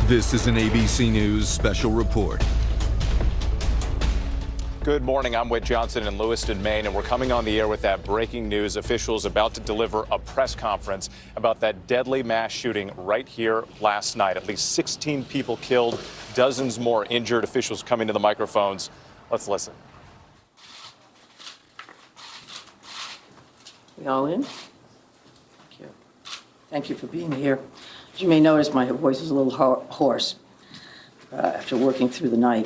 This is an ABC News special report. Good morning. I'm Whit Johnson in Lewiston, Maine, and we're coming on the air with that breaking news. Officials about to deliver a press conference about that deadly mass shooting right here last night. At least 16 people killed, dozens more injured. Officials coming to the microphones. Let's listen. We all in? Thank you. Thank you for being here. As you may notice, my voice is a little hoarse after working through the night.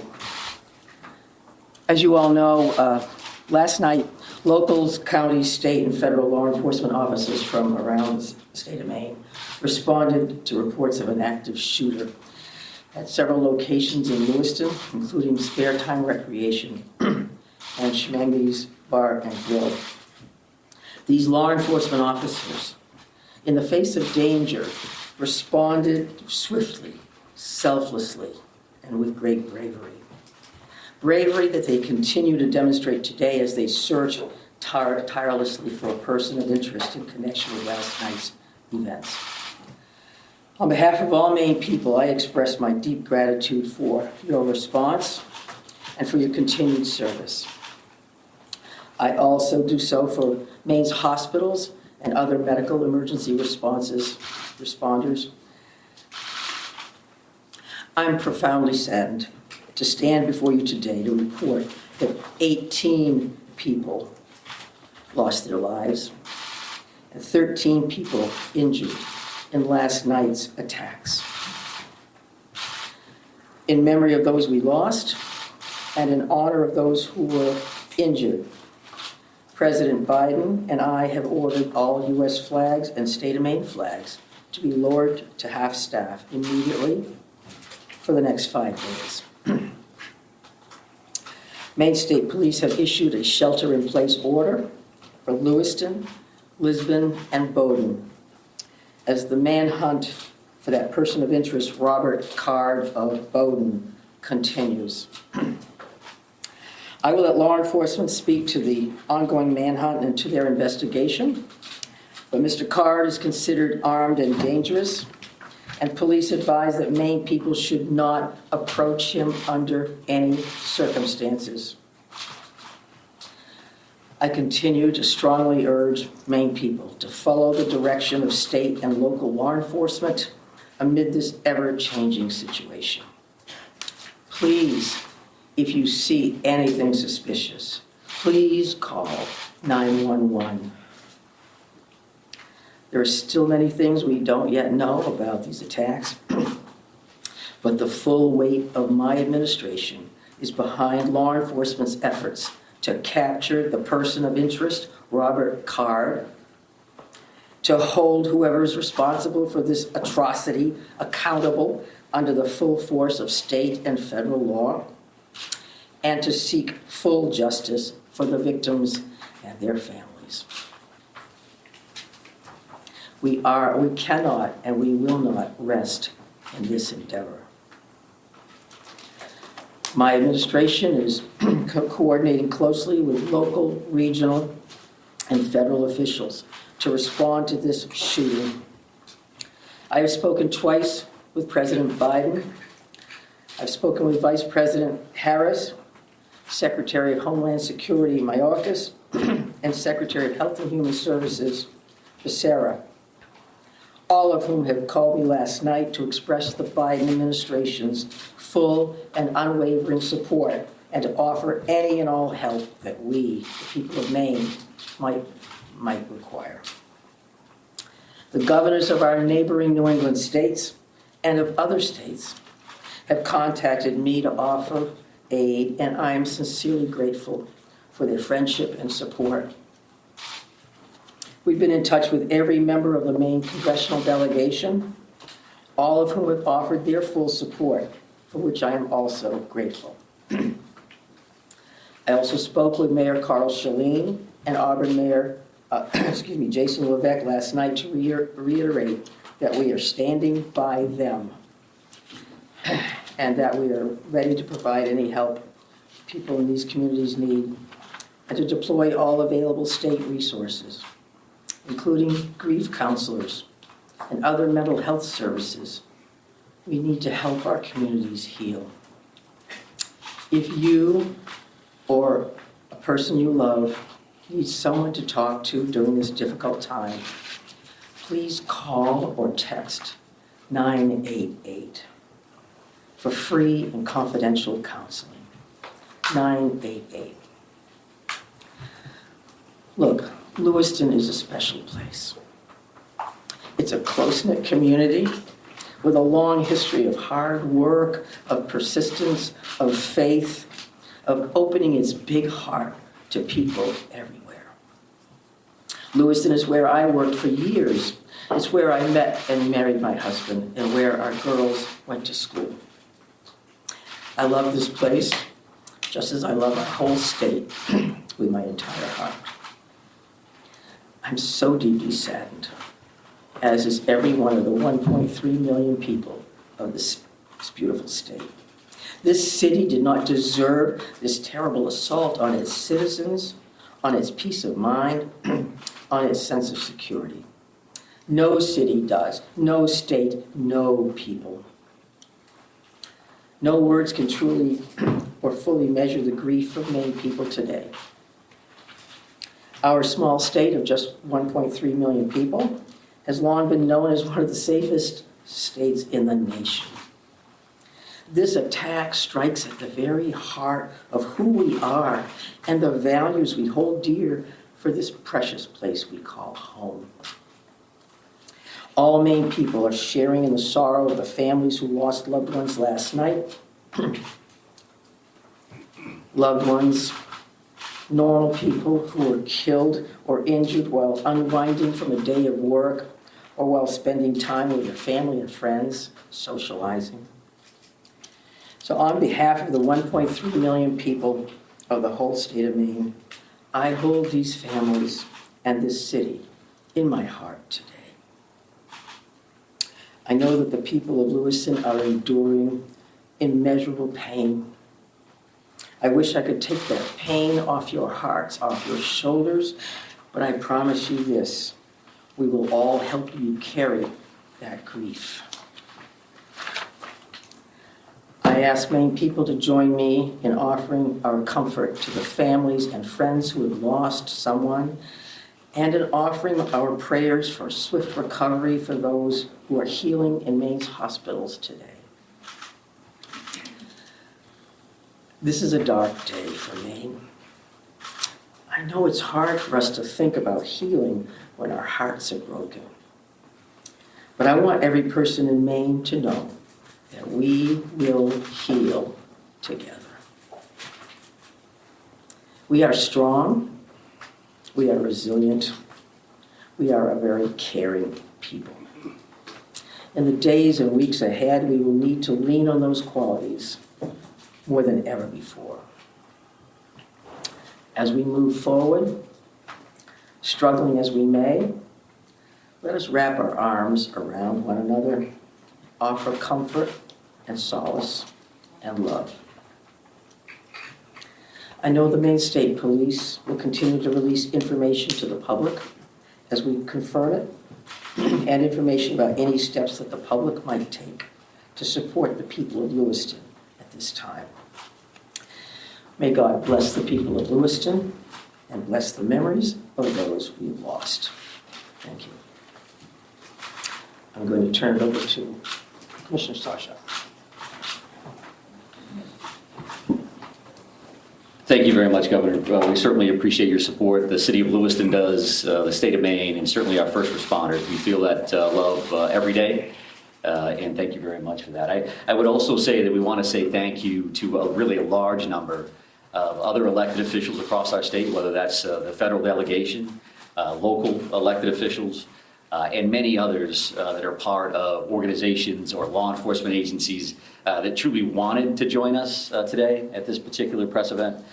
As you all know, last night, locals, counties, state, and federal law enforcement officers from around the state of Maine responded to reports of an active shooter at several locations in Lewiston, including Spare Time Recreation and Schmenge's Bar and Grill. These law enforcement officers, in the face of danger, responded swiftly, selflessly, and with great bravery. Bravery that they continue to demonstrate today as they search tirelessly for a person of interest in connection with last night's events. On behalf of all Maine people, I express my deep gratitude for your response and for your continued service. I also do so for Maine's hospitals and other medical emergency responders. I'm profoundly saddened to stand before you today to report that 18 people lost their lives and 13 people injured in last night's attacks. In memory of those we lost and in honor of those who were injured, President Biden and I have ordered all U.S. flags and state of Maine flags to be lowered to half-staff immediately for the next 5 days. Maine State Police have issued a shelter-in-place order for Lewiston, Lisbon, and Bowdoin as the manhunt for that person of interest, Robert Card of Bowdoin, continues. I will let law enforcement speak to the ongoing manhunt and to their investigation, but Mr. Card is considered armed and dangerous, and police advise that Maine people should not approach him under any circumstances. I continue to strongly urge Maine people to follow the direction of state and local law enforcement amid this ever-changing situation. Please, if you see anything suspicious, please call 911. There are still many things we don't yet know about these attacks, but the full weight of my administration is behind law enforcement's efforts to capture the person of interest, Robert Card, to hold whoever is responsible for this atrocity accountable under the full force of state and federal law, and to seek full justice for the victims and their families. We cannot and we will not rest in this endeavor. My administration is coordinating closely with local, regional, and federal officials to respond to this shooting. I have spoken twice with President Biden. I've spoken with Vice President Harris, Secretary of Homeland Security Mayorkas, and Secretary of Health and Human Services Becerra, all of whom have called me last night to express the Biden administration's full and unwavering support and to offer any and all help that we, the people of Maine, might require. The governors of our neighboring New England states and of other states have contacted me to offer aid, and I am sincerely grateful for their friendship and support. We've been in touch with every member of the Maine congressional delegation, all of whom have offered their full support, for which I am also grateful. I also spoke with Mayor Carl Chalene and Auburn Mayor, Jason Levesque last night to reiterate that we are standing by them and that we are ready to provide any help people in these communities need and to deploy all available state resources, including grief counselors and other mental health services, We need to help our communities heal. If you or a person you love needs someone to talk to during this difficult time, please call or text 988 for free and confidential counseling. 988. Look, Lewiston is a special place. It's a close-knit community with a long history of hard work, of persistence, of faith, of opening its big heart to people everywhere. Lewiston is where I worked for years. It's where I met and married my husband and where our girls went to school. I love this place just as I love our whole state with my entire heart. I'm so deeply saddened, as is every one of the 1.3 million people of this beautiful state. This city did not deserve this terrible assault on its citizens, on its peace of mind, on its sense of security. No city does, no state, no people. No words can truly or fully measure the grief of Maine people today. Our small state of just 1.3 million people has long been known as one of the safest states in the nation. This attack strikes at the very heart of who we are and the values we hold dear for this precious place we call home. All Maine people are sharing in the sorrow of the families who lost loved ones last night. Loved ones, normal people who were killed or injured while unwinding from a day of work or while spending time with their family and friends, socializing. So on behalf of the 1.3 million people of the whole state of Maine, I hold these families and this city in my heart today. I know that the people of Lewiston are enduring immeasurable pain. I wish I could take that pain off your hearts, off your shoulders, but I promise you this, we will all help you carry that grief. I ask Maine people to join me in offering our comfort to the families and friends who have lost someone, and in offering our prayers for swift recovery for those who are healing in Maine's hospitals today. This is a dark day for Maine. I know it's hard for us to think about healing when our hearts are broken. But I want every person in Maine to know that we will heal together. We are strong. We are resilient. We are a very caring people. In the days and weeks ahead, we will need to lean on those qualities more than ever before. As we move forward, struggling as we may, let us wrap our arms around one another, offer comfort and solace and love. I know the Maine State Police will continue to release information to the public as we confirm it, and information about any steps that the public might take to support the people of Lewiston at this time. May God bless the people of Lewiston and bless the memories of those we've lost. Thank you. I'm going to turn it over to Commissioner Sasha. Thank you very much, Governor. We certainly appreciate your support. The city of Lewiston does, the state of Maine, and certainly our first responders. We feel that love every day, and thank you very much for that. I would also say that we want to say thank you to really a large number of other elected officials across our state, whether that's the federal delegation, local elected officials, and many others that are part of organizations or law enforcement agencies that truly wanted to join us today at this particular press event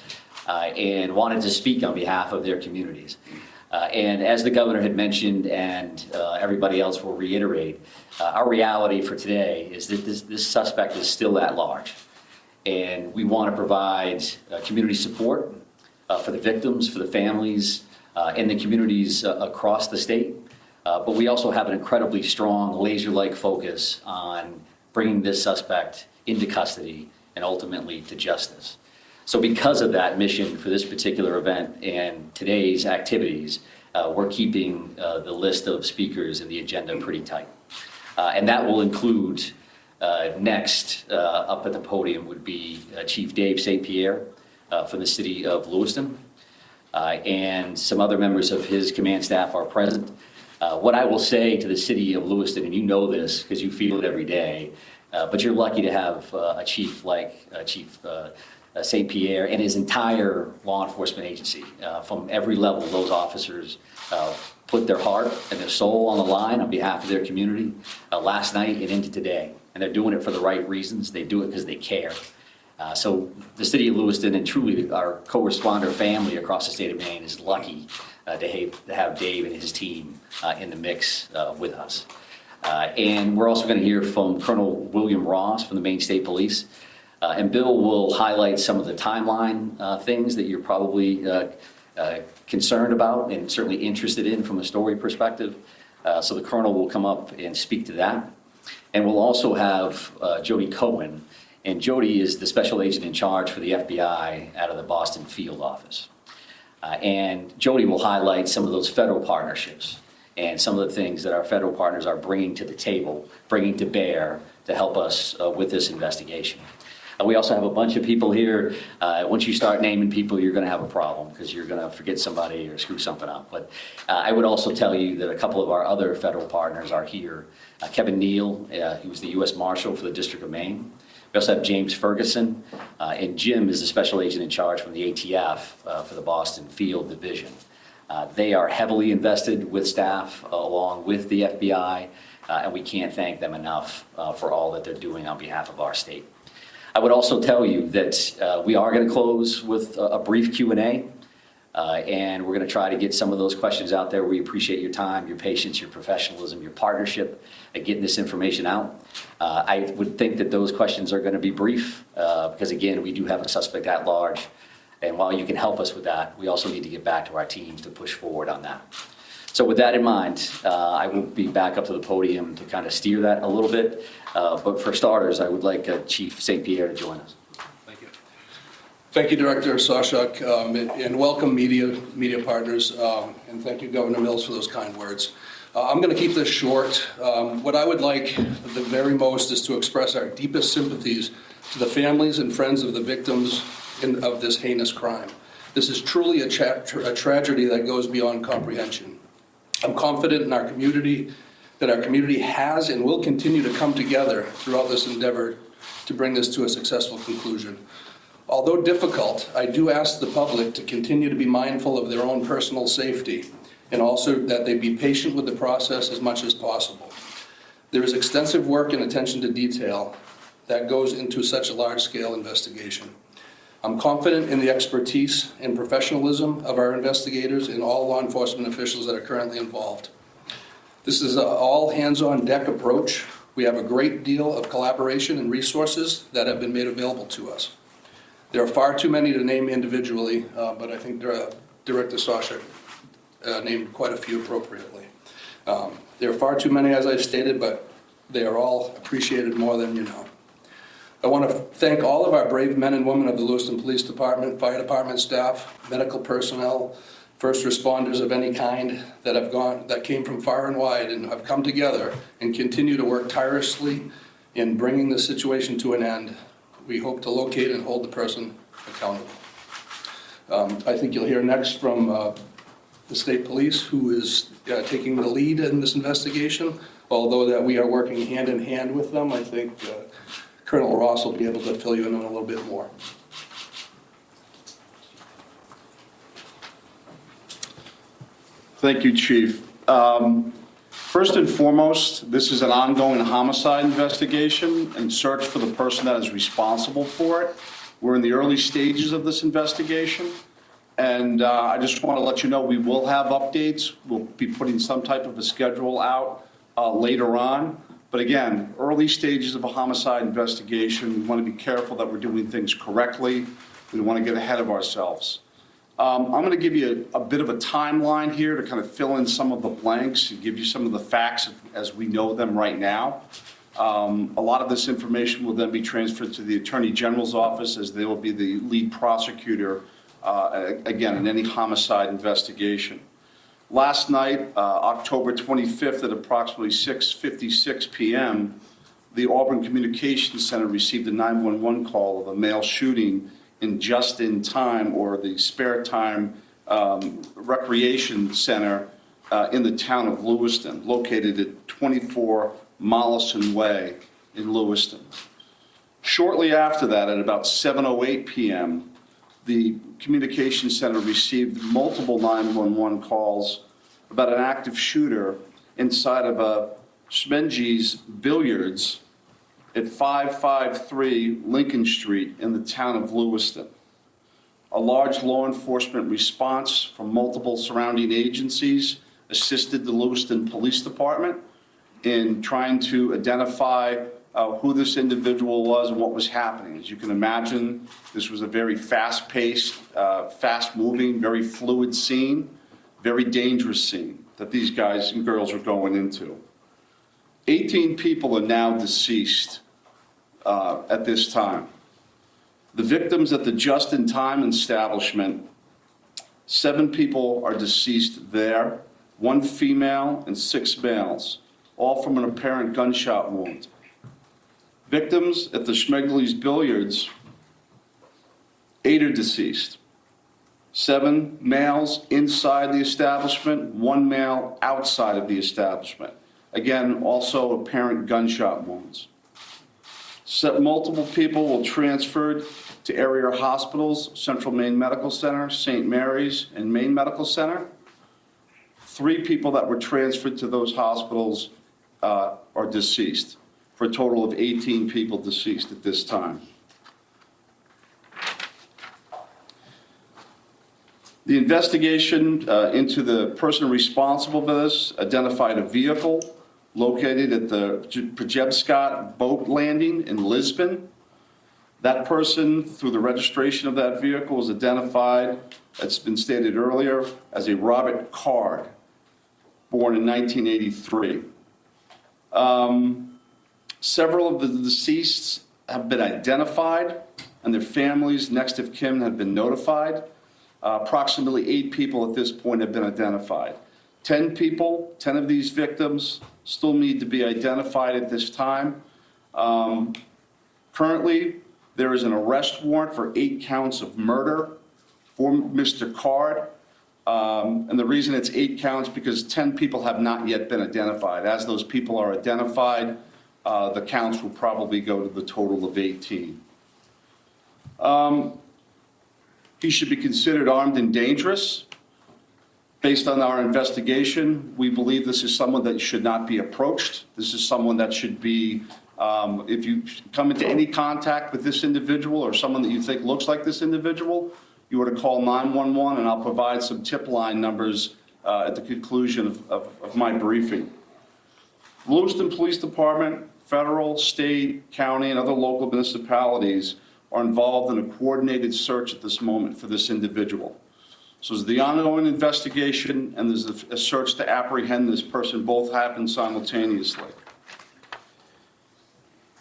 and wanted to speak on behalf of their communities. And as the governor had mentioned, and everybody else will reiterate, our reality for today is that this suspect is still at large. And we want to provide community support for the victims, for the families, and the communities across the state. But we also have an incredibly strong laser-like focus on bringing this suspect into custody and ultimately to justice. So because of that mission for this particular event and today's activities, we're keeping the list of speakers and the agenda pretty tight. And that will include next up at the podium would be Chief Dave St. Pierre from the city of Lewiston. And some other members of his command staff are present. What I will say to the city of Lewiston, and you know this because you feel it every day, but you're lucky to have a chief like Chief St. Pierre and his entire law enforcement agency. From every level, those officers put their heart and their soul on the line on behalf of their community last night and into today. And they're doing it for the right reasons. They do it because they care. So the city of Lewiston and truly our co-responder family across the state of Maine is lucky to have Dave and his team in the mix with us. And we're also going to hear from Colonel William Ross from the Maine State Police. And Bill will highlight some of the timeline things that you're probably concerned about and certainly interested in from a story perspective. So the Colonel will come up and speak to that. And we'll also have Jody Cohen. And Jody is the special agent in charge for the FBI out of the Boston field office. And Jody will highlight some of those federal partnerships and some of the things that our federal partners are bringing to the table, bringing to bear to help us with this investigation. We also have a bunch of people here. Once you start naming people, you're going to have a problem because you're going to forget somebody or screw something up. But I would also tell you that a couple of our other federal partners are here. Kevin Neal, he was the U.S. Marshal for the District of Maine. We also have James Ferguson, and Jim is the special agent in charge from the ATF for the Boston Field Division. They are heavily invested with staff along with the FBI, and we can't thank them enough for all that they're doing on behalf of our state. I would also tell you that we are going to close with a brief Q&A, and we're going to try to get some of those questions out there. We appreciate your time, your patience, your professionalism, your partnership at getting this information out. I would think that those questions are going to be brief because, again, we do have a suspect at large. And while you can help us with that, we also need to get back to our teams to push forward on that. So with that in mind, I will be back up to the podium to kind of steer that a little bit. But for starters, I would like Chief St. Pierre to join us. Thank you. Thank you, Director Sawchuk, and welcome media partners, and thank you, Governor Mills, for those kind words. I'm going to keep this short. What I would like the very most is to express our deepest sympathies to the families and friends of the victims of this heinous crime. This is truly a tragedy that goes beyond comprehension. I'm confident in our community, that our community has and will continue to come together throughout this endeavor to bring this to a successful conclusion. Although difficult, I do ask the public to continue to be mindful of their own personal safety and also that they be patient with the process as much as possible. There is extensive work and attention to detail that goes into such a large-scale investigation. I'm confident in the expertise and professionalism of our investigators and all law enforcement officials that are currently involved. This is an all-hands-on-deck approach. We have a great deal of collaboration and resources that have been made available to us. There are far too many to name individually, but I think Director Sawchuk named quite a few appropriately. There are far too many, as I've stated, but they are all appreciated more than you know. I want to thank all of our brave men and women of the Lewiston Police Department, Fire Department staff, medical personnel, first responders of any kind that came from far and wide and have come together and continue to work tirelessly in bringing the situation to an end. We hope to locate and hold the person accountable. I think you'll hear next from the state police, who is taking the lead in this investigation. Although that we are working hand in hand with them, I think Colonel Ross will be able to fill you in on a little bit more. Thank you, Chief. First and foremost, this is an ongoing homicide investigation and search for the person that is responsible for it. We're in the early stages of this investigation, and I just want to let you know we will have updates. We'll be putting some type of a schedule out later on. But again, early stages of a homicide investigation, we want to be careful that we're doing things correctly. We don't want to get ahead of ourselves. I'm going to give you a bit of a timeline here to kind of fill in some of the blanks and give you some of the facts as we know them right now. A lot of this information will then be transferred to the Attorney General's office, as they will be the lead prosecutor, again, in any homicide investigation. Last night, October 25th at approximately 6:56 p.m., the Auburn Communications Center received a 911 call of a male shooting in just-in-time, or the spare time, recreation center in the town of Lewiston, located at 24 Mollison Way in Lewiston. Shortly after that, at about 7:08 p.m., the Communications Center received multiple 911 calls about an active shooter inside of a Schmenge's Billiards at 553 Lincoln Street in the town of Lewiston. A large law enforcement response from multiple surrounding agencies assisted the Lewiston Police Department in trying to identify who this individual was and what was happening. As you can imagine, this was a very fast-paced, fast-moving, very fluid scene, very dangerous scene that these guys and girls are going into. 18 people are now deceased at this time. The victims at the just-in-time establishment, 7 people are deceased there, 1 female and 6 males, all from an apparent gunshot wound. Victims at the Schmegley's Billiards, 8 are deceased. 7 males inside the establishment, 1 male outside of the establishment. Again, also apparent gunshot wounds. Multiple people were transferred to area hospitals, Central Maine Medical Center, St. Mary's, and Maine Medical Center. 3 people that were transferred to those hospitals are deceased, for a total of 18 people deceased at this time. The investigation into the person responsible for this identified a vehicle located at the Pajebscott boat landing in Lisbon. That person, through the registration of that vehicle, was identified, it's been stated earlier, as a Robert Card, born in 1983. Several of the deceased have been identified, and their families, next of kin, have been notified. Approximately 8 people at this point have been identified. 10 people, 10 of these victims, still need to be identified at this time. Currently, there is an arrest warrant for 8 counts of murder for Mr. Card. And the reason it's 8 counts because 10 people have not yet been identified. As those people are identified, the counts will probably go to the total of 18. He should be considered armed and dangerous. Based on our investigation, we believe this is someone that should not be approached. This is someone that should be, if you come into any contact with this individual or someone that you think looks like this individual, you were to call 911, and I'll provide some tip line numbers at the conclusion of my briefing. Lewiston Police Department, federal, state, county, and other local municipalities are involved in a coordinated search at this moment for this individual. So there's the ongoing investigation, and there's a search to apprehend this person. Both happen simultaneously.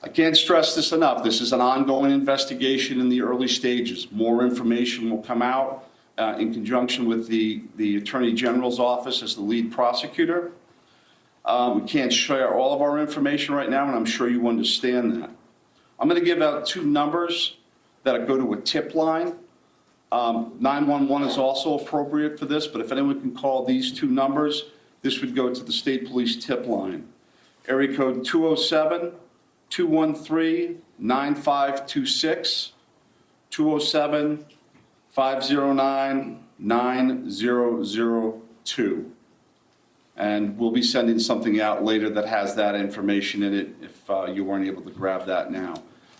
I can't stress this enough. This is an ongoing investigation in the early stages. More information will come out in conjunction with the Attorney General's office as the lead prosecutor. We can't share all of our information right now, and I'm sure you understand that. I'm going to give out 2 numbers that go to a tip line. 911 is also appropriate for this, but if anyone can call these 2 numbers, this would go to the State Police tip line. Area code 207-213-9526, 207-509-9002. And we'll be sending something out later that has that information in it if you weren't able to grab that now.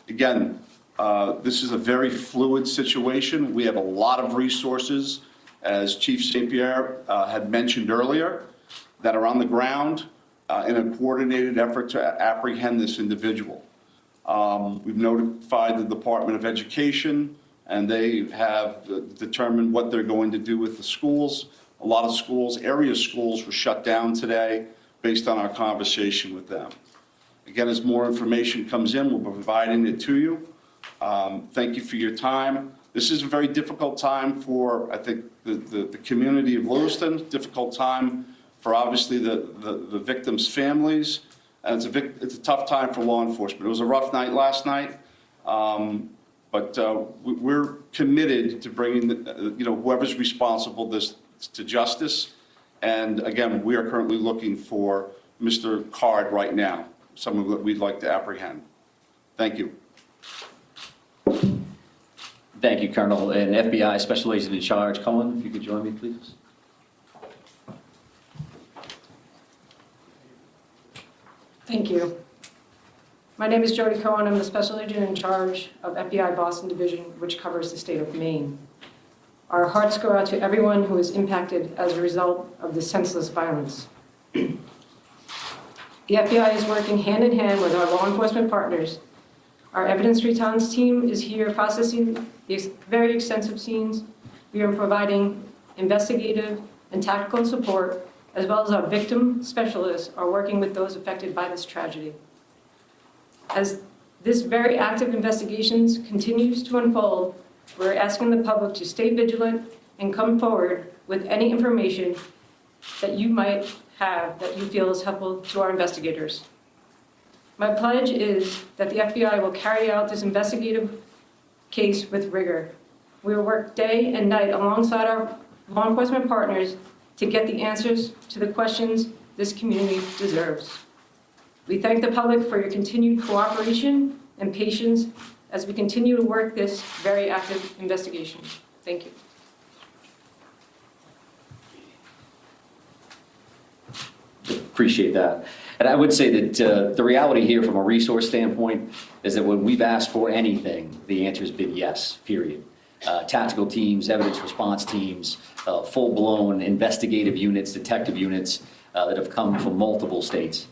Again, this is a very fluid situation. We have a lot of resources, as Chief St. Pierre had mentioned earlier, that are on the ground in a coordinated effort to apprehend this individual. We've notified the Department of Education, and they have determined what they're going to do with the schools. A lot of schools, area schools, were shut down today based on our conversation with them. Again, as more information comes in, we'll be providing it to you. Thank you for your time. This is a very difficult time for, I think, the community of Lewiston, difficult time for obviously the victims' families, and it's a tough time for law enforcement. It was a rough night last night, but we're committed to bringing whoever's responsible this to justice. And again, we are currently looking for Mr. Card right now, someone that we'd like to apprehend. Thank you. Thank you, Colonel. And FBI Special Agent in Charge, Cohen, if you could join me, please. Thank you. My name is Jody Cohen. I'm the Special Agent in Charge of FBI Boston Division, which covers the state of Maine. Our hearts go out to everyone who is impacted as a result of this senseless violence. The FBI is working hand in hand with our law enforcement partners. Our evidence response team is here processing the very extensive scenes. We are providing investigative and tactical support, as well as our victim specialists are working with those affected by this tragedy. As this very active investigations continues to unfold, we're asking the public to stay vigilant and come forward with any information that you might have that you feel is helpful to our investigators. My pledge is that the FBI will carry out this investigative case with rigor. We will work day and night alongside our law enforcement partners to get the answers to the questions this community deserves. We thank the public for your continued cooperation and patience as we continue to work this very active investigation. Thank you. Appreciate that. And I would say that the reality here from a resource standpoint is that when we've asked for anything, the answer has been yes, period. Tactical teams, evidence response teams, full-blown investigative units, detective units that have come from multiple states,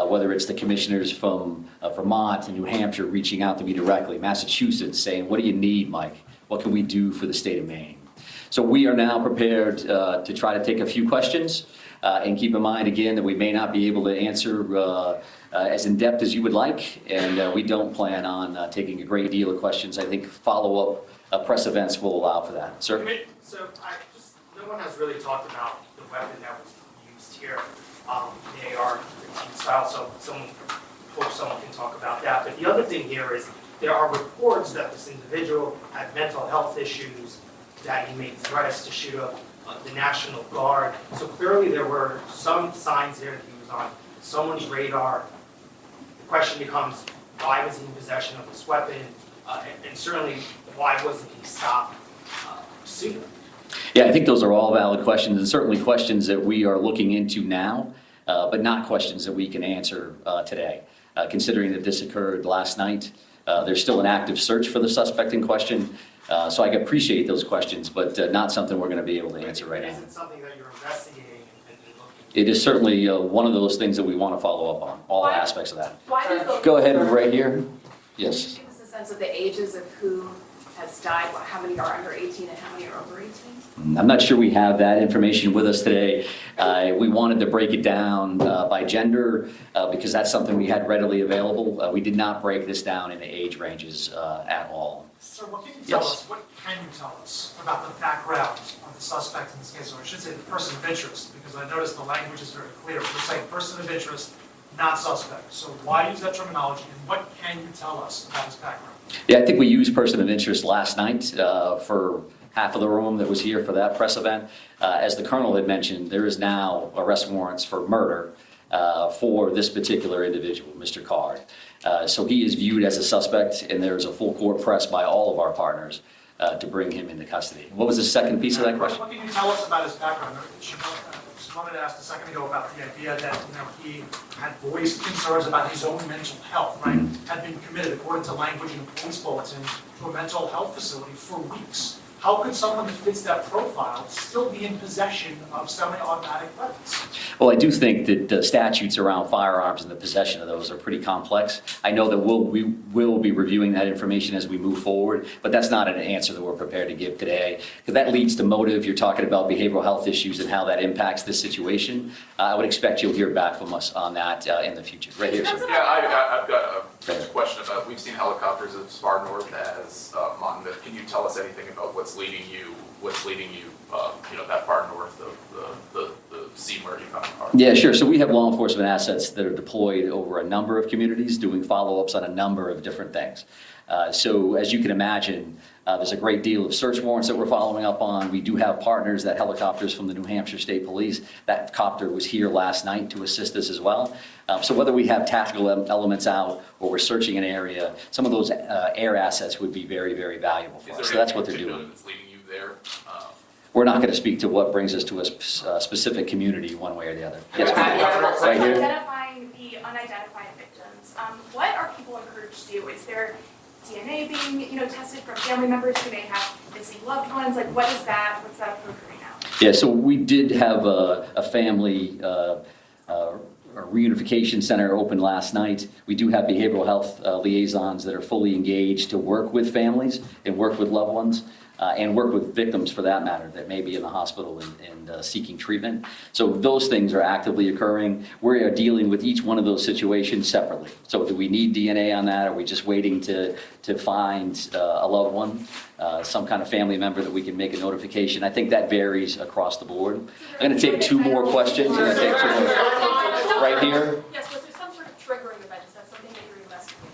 whether it's the commissioners from Vermont and New Hampshire reaching out to me directly, Massachusetts saying, what do you need, Mike? What can we do for the state of Maine? So we are now prepared to try to take a few questions. And keep in mind, again, that we may not be able to answer as in-depth as you would like, and we don't plan on taking a great deal of questions. I think follow-up press events will allow for that. Sir? So no one has really talked about the weapon that was used here, the AR-15 style, so hope someone can talk about that. But the other thing here is there are reports that this individual had mental health issues, that he made threats to shoot up the National Guard. So clearly there were some signs there that he was on someone's radar. The question becomes, why was he in possession of this weapon? And certainly, why wasn't he stopped sooner? Yeah, I think those are all valid questions, and certainly questions that we are looking into now, but not questions that we can answer today. Considering that this occurred last night, there's still an active search for the suspect in question. So I appreciate those questions, but not something we're going to be able to answer right now. Is it something that you're investigating and looking? It is certainly one of those things that we want to follow up on, all aspects of that. Why does the Go ahead, right here. Yes. Can you give us a sense of the ages of who has died? How many are under 18 and how many are over 18? I'm not sure we have that information with us today. We wanted to break it down by gender because that's something we had readily available. We did not break this down into age ranges at all. Sir, what can you tell us? What can you tell us about the background of the suspect in this case, or I should say the person of interest? Because I noticed the language is very clear. We're saying person of interest, not suspect. So why use that terminology, and what can you tell us about his background? Yeah, I think we used person of interest last night for half of the room that was here for that press event. As the Colonel had mentioned, there is now arrest warrants for murder for this particular individual, Mr. Card. So he is viewed as a suspect, and there's a full court press by all of our partners to bring him into custody. What was the second piece of that question? What can you tell us about his background? She wanted to ask a second ago about the idea that he had voiced concerns about his own mental health, right? Had been committed, according to language in a police bulletin, to a mental health facility for weeks. how could someone that fits that profile still be in possession of semi-automatic weapons? Well, I do think that the statutes around firearms and the possession of those are pretty complex. I know that we will be reviewing that information as we move forward, but that's not an answer that we're prepared to give today, because that leads to motive. You're talking about behavioral health issues and how that impacts this situation. I would expect you'll hear back from us on that in the future. Right here, sir. Yeah, I've got a question about, we've seen helicopters as far north as Monmouth. Can you tell us anything about what's leading you, that far north of the scene where you found the car? Yeah, sure. So we have law enforcement assets that are deployed over a number of communities doing follow-ups on a number of different things. So as you can imagine, there's a great deal of search warrants that we're following up on. We do have partners, that helicopters from the New Hampshire State Police. That copter was here last night to assist us as well. So whether we have tactical elements out or we're searching an area, some of those air assets would be very, very valuable for us. So that's what they're doing. That's leading you there? We're not going to speak to what brings us to a specific community one way or the other. Yes, ma'am. Right here. Identifying the unidentified victims, what are people encouraged to do? Is there DNA being, tested from family members who may have missing loved ones? Like, what's that approach right now? Yeah, so we did have a family a reunification center open last night. We do have behavioral health liaisons that are fully engaged to work with families and work with loved ones. And work with victims, for that matter, that may be in the hospital and seeking treatment. So those things are actively occurring. We are dealing with each one of those situations separately. So do we need DNA on that? Are we just waiting to find a loved one, some kind of family member that we can make a notification? I think that varies across the board. I'm going to take two more questions. I'm going to take two more. Right here. Yes, was there some sort of triggering event? Is that something that you're investigating?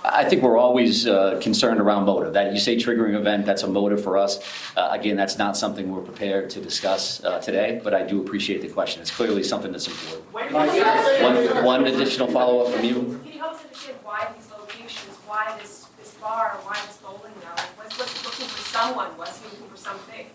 I think we're always concerned around motive. That you say triggering event, that's a motive for us. Again, that's not something we're prepared to discuss today, but I do appreciate the question. It's clearly something that's important. One additional follow-up from you. Can you help us understand why these locations, why this bar, why this bowling alley? Was he looking for someone? Was he looking for something?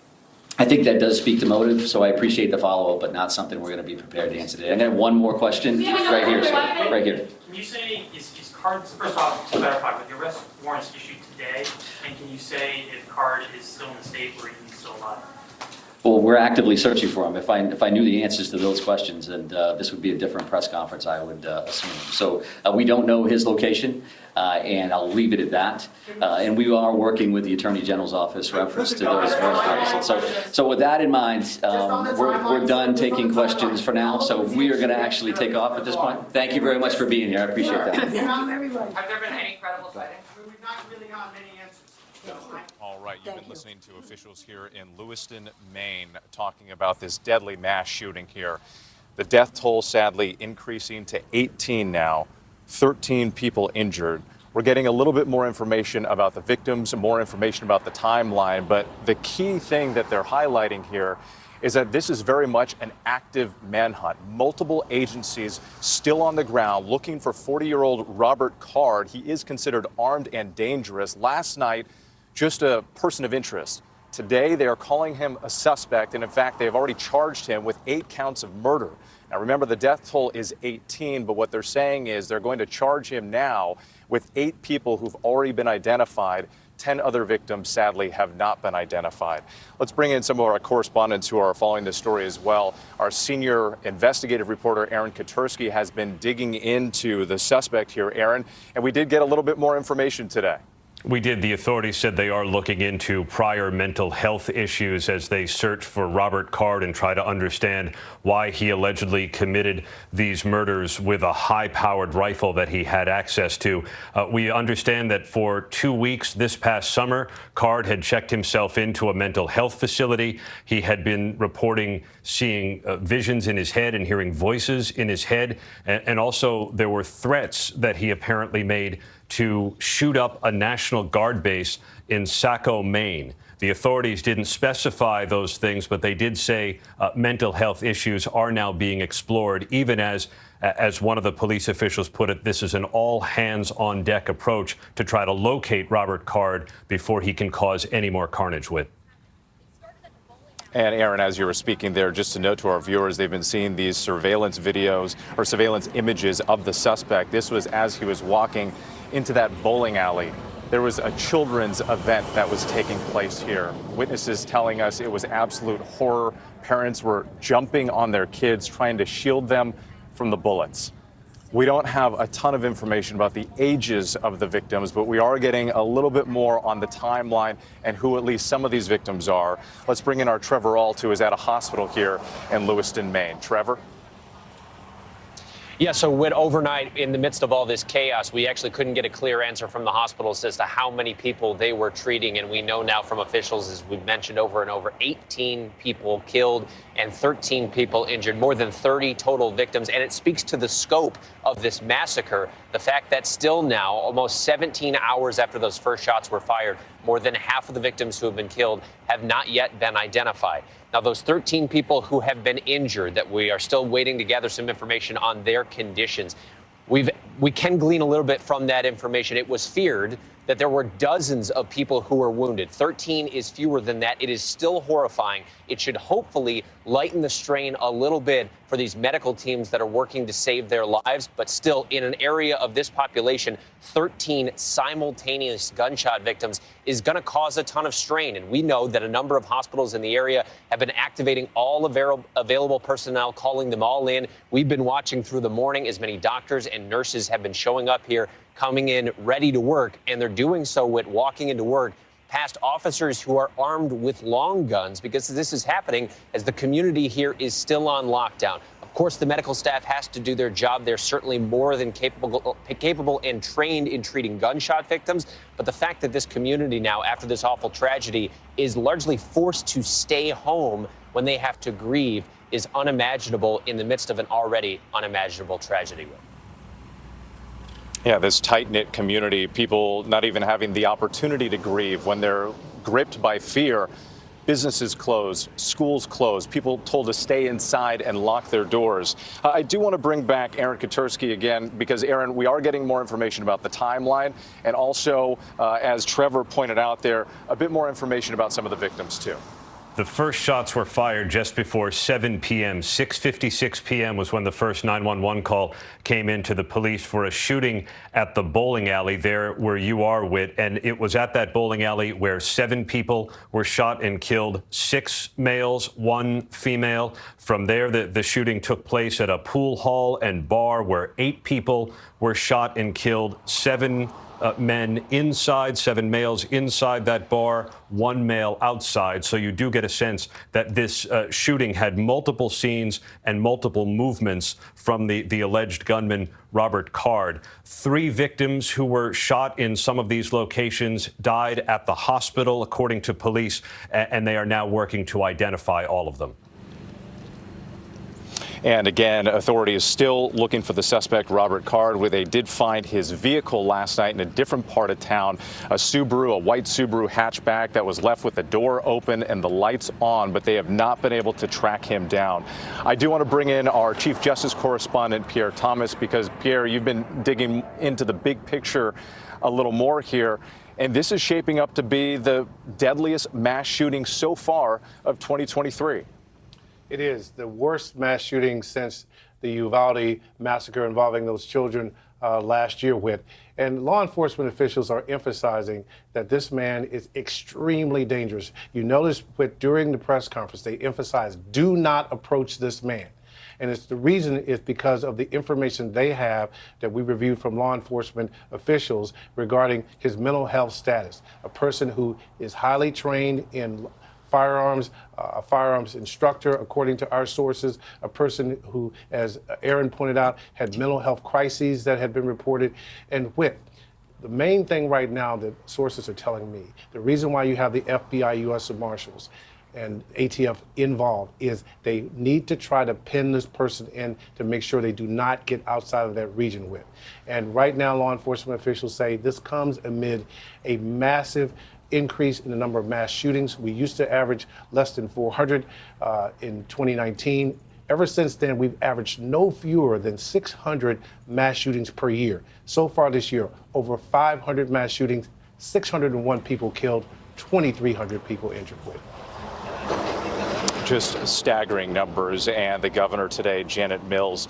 I think that does speak to motive, so I appreciate the follow-up, but not something we're going to be prepared to answer today. I'm going to have one more question. Right here, sir. Right here. Can you say, is Card, first off, to clarify, with the arrest warrants issued today, and can you say if Card is still in the state or he's still alive? Well, we're actively searching for him. If I knew the answers to those questions, and this would be a different press conference, I would assume. So we don't know his location, and I'll leave it at that. And we are working with the Attorney General's office reference to those purposes. So with that in mind, we're done taking questions for now. So we are going to actually take off at this point. Thank you very much for being here. I appreciate that. Have there been any credible sightings? We've not really gotten any answers. All right, you've been listening to officials here in Lewiston, Maine, talking about this deadly mass shooting here. The death toll sadly increasing to 18 now, 13 people injured. We're getting a little bit more information about the victims, more information about the timeline, but the key thing that they're highlighting here is that this is very much an active manhunt. Multiple agencies still on the ground looking for 40-year-old Robert Card. He is considered armed and dangerous. Last night, just a person of interest. Today, they are calling him a suspect, and in fact, they have already charged him with 8 counts of murder. Now, remember, the death toll is 18, but what they're saying is they're going to charge him now with 8 people who've already been identified. 10 other victims, sadly, have not been identified. Let's bring in some of our correspondents who are following this story as well. Our senior investigative reporter, Aaron Katursky, has been digging into the suspect here, Aaron, and we did get a little bit more information today. We did. The authorities said they are looking into prior mental health issues as they search for Robert Card and try to understand why he allegedly committed these murders with a high-powered rifle that he had access to. We understand that for 2 weeks this past summer, Card had checked himself into a mental health facility. He had been reporting seeing visions in his head and hearing voices in his head. And also there were threats that he apparently made to shoot up a National Guard base in Saco, Maine. The authorities didn't specify those things, but they did say mental health issues are now being explored, even as one of the police officials put it, this is an all-hands-on-deck approach to try to locate Robert Card before he can cause any more carnage with. And Aaron, as you were speaking there, just to note to our viewers, they've been seeing these surveillance videos or surveillance images of the suspect. This was as he was walking into that bowling alley there was a children's event that was taking place here. Witnesses telling us it was absolute horror. Parents were jumping on their kids, trying to shield them from the bullets. We don't have a ton of information about the ages of the victims, but we are getting a little bit more on the timeline and who at least some of these victims are. Let's bring in our Trevor Ault, who is at a hospital here in Lewiston, Maine. Trevor? Yeah, so overnight, in the midst of all this chaos, we actually couldn't get a clear answer from the hospitals as to how many people they were treating. And we know now from officials, as we've mentioned over and over, 18 people killed and 13 people injured, more than 30 total victims. And it speaks to the scope of this massacre. The fact that still now, almost 17 hours after those first shots were fired, more than half of the victims who have been killed have not yet been identified. Now, those 13 people who have been injured, that we are still waiting to gather some information on their conditions, we can glean a little bit from that information. It was feared that there were dozens of people who were wounded. 13 is fewer than that. It is still horrifying. It should hopefully lighten the strain a little bit for these medical teams that are working to save their lives. But still, in an area of this population, 13 simultaneous gunshot victims is going to cause a ton of strain. And we know that a number of hospitals in the area have been activating all available personnel, calling them all in. We've been watching through the morning as many doctors and nurses have been showing up here, coming in ready to work, and they're doing so with walking into work past officers who are armed with long guns, because this is happening as the community here is still on lockdown. Of course, the medical staff has to do their job. They're certainly more than capable and trained in treating gunshot victims. But the fact that this community now, after this awful tragedy, is largely forced to stay home when they have to grieve is unimaginable in the midst of an already unimaginable tragedy. Yeah, this tight-knit community, people not even having the opportunity to grieve when they're gripped by fear. Businesses closed, schools closed, people told to stay inside and lock their doors. I do want to bring back Aaron Kotursky again, because, Aaron, we are getting more information about the timeline, and also, as Trevor pointed out there, a bit more information about some of the victims, too. The first shots were fired just before 7 p.m. 6:56 p.m. was when the first 911 call came in to the police for a shooting at the bowling alley there where you are, Whit. And it was at that bowling alley where 7 people were shot and killed, 6 males, 1 female. From there, the shooting took place at a pool hall and bar where 8 people were shot and killed, 7 men inside, 7 males inside that bar, 1 male outside. So you do get a sense that this shooting had multiple scenes and multiple movements from the alleged gunman, Robert Card. 3 victims who were shot in some of these locations died at the hospital, according to police, and they are now working to identify all of them. And again, authorities still looking for the suspect, Robert Card, where they did find his vehicle last night in a different part of town, a white Subaru hatchback that was left with the door open and the lights on, but they have not been able to track him down. I do want to bring in our Chief Justice correspondent, Pierre Thomas, because, Pierre, you've been digging into the big picture a little more here. And this is shaping up to be the deadliest mass shooting so far of 2023. It is the worst mass shooting since the Uvalde massacre involving those children last year, Whit. And law enforcement officials are emphasizing that this man is extremely dangerous. You notice, Whit, during the press conference, they emphasized, do not approach this man. And the reason is because of the information they have that we reviewed from law enforcement officials regarding his mental health status. A person who is highly trained in firearms, a firearms instructor, according to our sources, a person who, as Aaron pointed out, had mental health crises that had been reported. And Whit, the main thing right now that sources are telling me, the reason why you have the FBI, U.S. Marshals, and ATF involved is they need to try to pin this person in to make sure they do not get outside of that region with. And right now, law enforcement officials say this comes amid a massive increase in the number of mass shootings. We used to average less than 400 in 2019. Ever since then, we've averaged no fewer than 600 mass shootings per year. So far this year, over 500 mass shootings, 601 people killed, 2,300 people injured with. just staggering numbers. And the governor today, Janet Mills,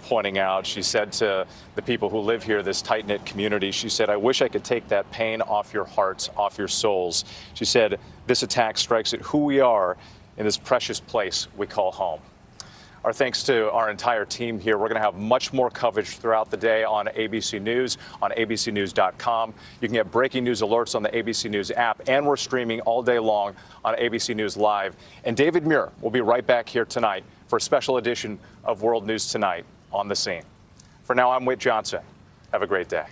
pointing out, she said to the people who live here, this tight-knit community, she said, "I wish I could take that pain off your hearts, off your souls." She said, "This attack strikes at who we are in this precious place we call home." Our thanks to our entire team here. We're going to have much more coverage throughout the day on ABC News, on abcnews.com. You can get breaking news alerts on the ABC News app, and we're streaming all day long on ABC News Live. And David Muir will be right back here tonight for a special edition of World News Tonight on the Scene. For now, I'm Whit Johnson. Have a great day.